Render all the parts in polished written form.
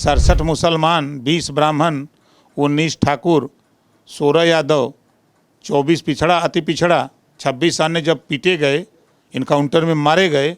67 मुसलमान, 20 ब्राह्मण, 19 ठाकुर, 16 यादव, 24 पिछड़ा, अति पिछड़ा, 26 अन्य जब पीटे गए, इनकाउंटर में मारे गए,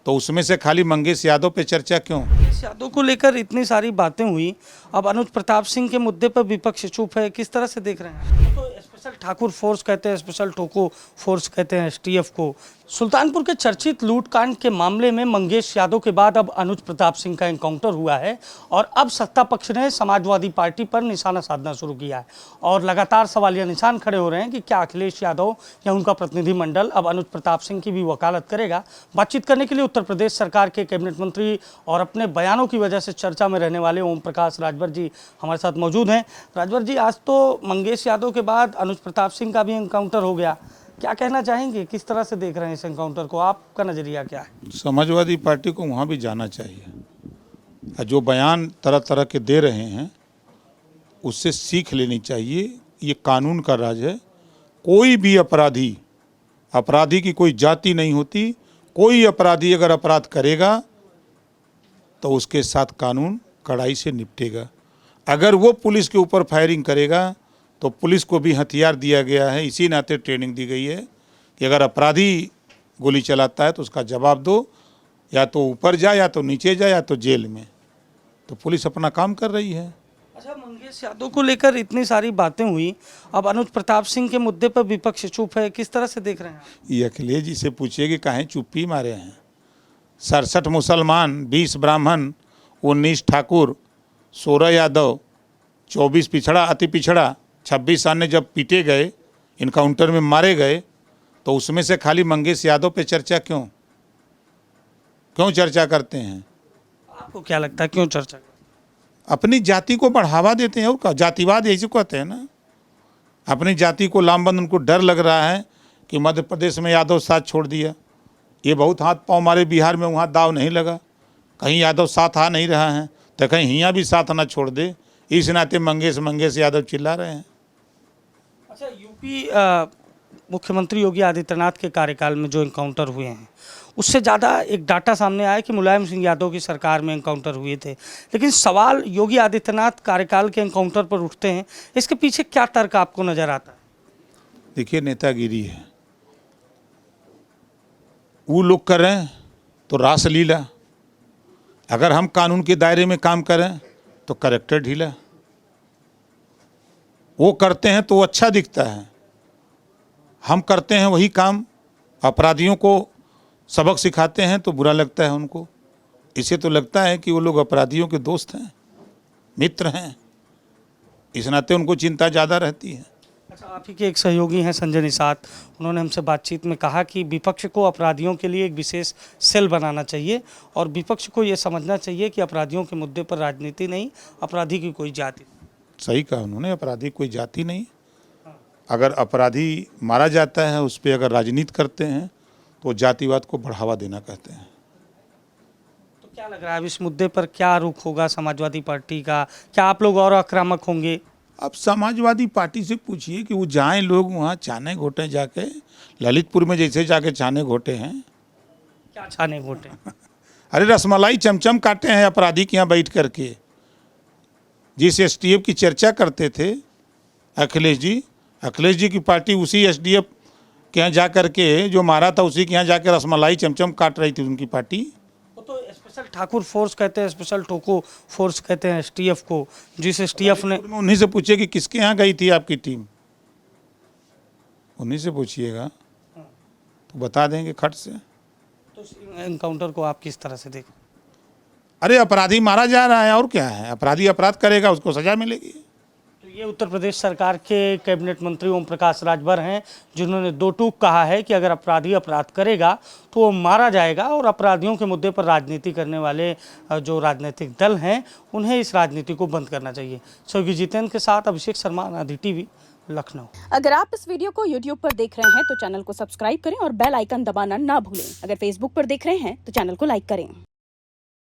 तो उसमें से खाली मंगेश यादव पे चर्चा क्यों? मंगेश यादव को लेकर इतनी सारी बातें हुई, अब अनुज प्रताप सिंह के मुद्दे पर विपक्ष चुप है, किस तरह से देख रहे हैं? तो स्पेशल ठाकुर फोर्स कहते हैं, स्पेशल ठोको फोर्स कहते हैं एसटीएफ को। सुल्तानपुर के चर्चित लूटकांड के मामले में मंगेश यादव के बाद अब अनुज प्रताप सिंह का एनकाउंटर हुआ है और अब सत्ता पक्ष ने समाजवादी पार्टी पर निशाना साधना शुरू किया है और लगातार सवालिया निशान खड़े हो रहे हैं कि क्या अखिलेश यादव या उनका प्रतिनिधिमंडल अब अनुज प्रताप सिंह की भी वकालत करेगा। बातचीत करने के लिए उत्तर प्रदेश सरकार के कैबिनेट मंत्री और अपने बयानों की वजह से चर्चा में रहने वाले ओम प्रकाश राजभर जी हमारे साथ मौजूद हैं। राजभर जी, आज तो मंगेश यादव के बाद अनुज प्रताप सिंह का भी एनकाउंटर हो गया, क्या कहना चाहेंगे, किस तरह से देख रहे हैं इस एनकाउंटर को, आपका नजरिया क्या है? समाजवादी पार्टी को वहाँ भी जाना चाहिए। जो बयान तरह तरह के दे रहे हैं उससे सीख लेनी चाहिए। ये कानून का राज है। कोई भी अपराधी की कोई जाति नहीं होती। कोई अपराधी अगर अपराध करेगा तो उसके साथ कानून कड़ाई से निपटेगा। अगर वो पुलिस के ऊपर फायरिंग करेगा तो पुलिस को भी हथियार दिया गया है, इसी नाते ट्रेनिंग दी गई है कि अगर अपराधी गोली चलाता है तो उसका जवाब दो, या तो ऊपर जा, या तो नीचे जा, या तो जेल में। तो पुलिस अपना काम कर रही है। अच्छा, मंगेश यादव को लेकर इतनी सारी बातें हुई, अब अनुज प्रताप सिंह के मुद्दे पर विपक्ष चुप है, किस तरह से देख रहे हैं? ये अखिलेश जी से पूछिए कि काहे चुप्पी मारे हैं। 67 मुसलमान, 20 ब्राह्मण, 19 ठाकुर, 16 यादव, 24 पिछड़ा, अति पिछड़ा, 26 अन्य जब पीटे गए, इनकाउंटर में मारे गए, तो उसमें से खाली मंगेश यादव पे चर्चा क्यों चर्चा करते हैं? आपको क्या लगता है क्यों चर्चा? अपनी जाति को बढ़ावा देते हैं और का जातिवाद ऐसे कहते हैं ना। अपनी जाति को लामबंद, उनको डर लग रहा है कि मध्य प्रदेश में यादव साथ छोड़ दिया, ये बहुत हाथ पाँव मारे, बिहार में वहाँ दाव नहीं लगा, कहीं यादव साथ आ नहीं रहा है तो कहीं यहाँ भी साथ ना छोड़ दे, इस नाते मंगेश यादव चिल्ला रहे हैं। अच्छा, यूपी मुख्यमंत्री योगी आदित्यनाथ के कार्यकाल में जो एनकाउंटर हुए हैं उससे ज़्यादा एक डाटा सामने आया कि मुलायम सिंह यादव की सरकार में एनकाउंटर हुए थे, लेकिन सवाल योगी आदित्यनाथ कार्यकाल के एनकाउंटर पर उठते हैं, इसके पीछे क्या तर्क आपको नजर आता है? देखिए, नेतागिरी है। वो लोग कर रहे हैं तो रासलीला, अगर हम कानून के दायरे में काम करें तो करेक्टर ढीला। वो करते हैं तो अच्छा दिखता है, हम करते हैं वही काम, अपराधियों को सबक सिखाते हैं तो बुरा लगता है उनको। इसे तो लगता है कि वो लोग अपराधियों के दोस्त हैं, मित्र हैं, इस नाते उनको चिंता ज़्यादा रहती है। अच्छा, आप ही के एक सहयोगी हैं संजय निषाद, उन्होंने हमसे बातचीत में कहा कि विपक्ष को अपराधियों के लिए एक विशेष सेल बनाना चाहिए और विपक्ष को ये समझना चाहिए कि अपराधियों के मुद्दे पर राजनीति नहीं, अपराधी की कोई जाति। सही कहा उन्होंने, अपराधी कोई जाति नहीं। अगर अपराधी मारा जाता है उस पर अगर राजनीति करते हैं तो जातिवाद को बढ़ावा देना कहते हैं। तो क्या लग रहा है अब इस मुद्दे पर क्या रुख होगा समाजवादी पार्टी का? क्या आप लोग और आक्रामक होंगे? अब समाजवादी पार्टी से पूछिए कि वो जाएं लोग वहाँ छाने घोटे जाके, ललितपुर में जैसे जाके छाने घोटे हैं। क्या छाने घोटे? अरे रसमलाई चमचम काटे हैं अपराधी के यहाँ बैठ करके। जिस एसटीएफ की चर्चा करते थे अखिलेश जी की पार्टी उसी एसडीएफ के यहाँ जा करके, जो मारा था उसी के यहाँ जाकर रसमलाई चमचम काट रही थी उनकी पार्टी। वो तो स्पेशल ठाकुर फोर्स कहते हैं, स्पेशल ठोको फोर्स कहते हैं एसटीएफ को, जिस एसटीएफ ने। उन्हीं से पूछिए कि किसके यहाँ गई थी आपकी टीम, उन्हीं से पूछिएगा तो बता देंगे खट से। तो इस एनकाउंटर को आप किस तरह से देखें? अरे अपराधी मारा जा रहा है और क्या है, अपराधी अपराध करेगा उसको सजा मिलेगी। तो ये उत्तर प्रदेश सरकार के कैबिनेट मंत्री ओम प्रकाश राजभर हैं, जिन्होंने दो टूक कहा है कि अगर अपराधी अपराध करेगा तो वो मारा जाएगा और अपराधियों के मुद्दे पर राजनीति करने वाले जो राजनीतिक दल हैं उन्हें इस राजनीति को बंद करना चाहिए। सहयोगी जितेंद्र के साथ अभिषेक शर्मा, अनाधि टीवी, लखनऊ। अगर आप इस वीडियो को YouTube पर देख रहे हैं तो चैनल को सब्सक्राइब करें और बेल आइकन दबाना ना भूलें। अगर Facebook पर देख रहे हैं तो चैनल को लाइक करें।